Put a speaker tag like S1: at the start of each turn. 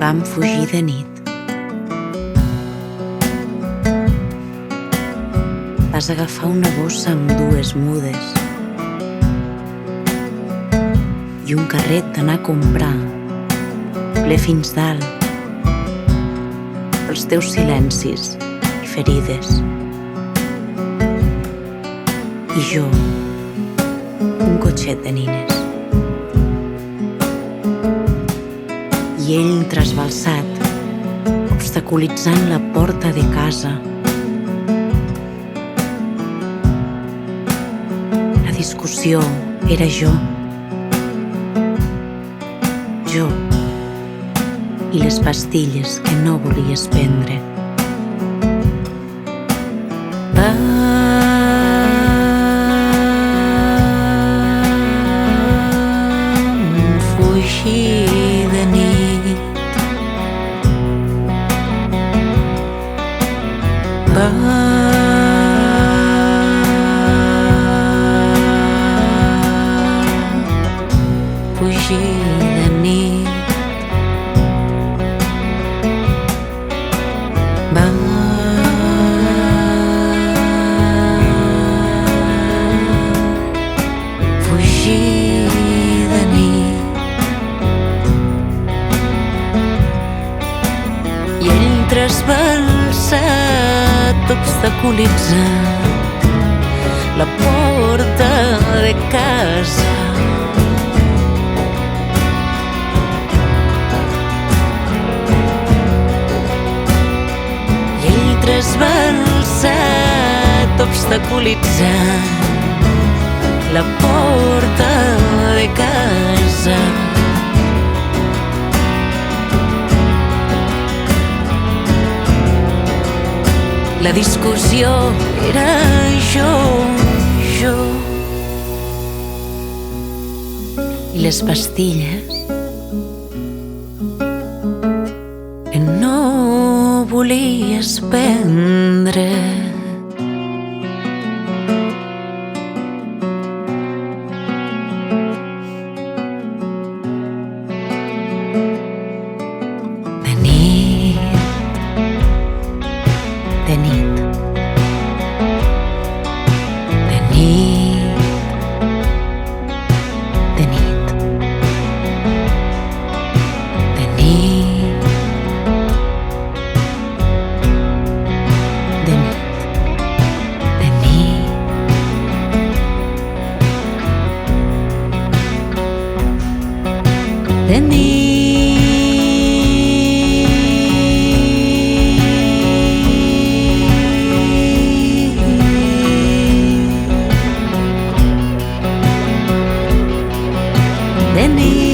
S1: Vam fugir de nit. Vas agafar una bossa amb dues mudes i un carret d'anar a comprar, ple fins dalt, els teus silencis i ferides. I jo, un cotxet de nines. I ell trasbalsat, obstaculitzant la porta de casa. La discussió era jo i les pastilles que no volies prendre. Vam fugir de nit. Fugir de nit. Fugir de nit. I ell trasbalsat, obstaculitzant la porta de casa. Trasbalsat, obstaculitzant la porta de casa. La discussió era jo i les pastilles que no volies prendre. De nit, de nit, de nit, de nit, de nit, de nit, de nit. De nit. De nit.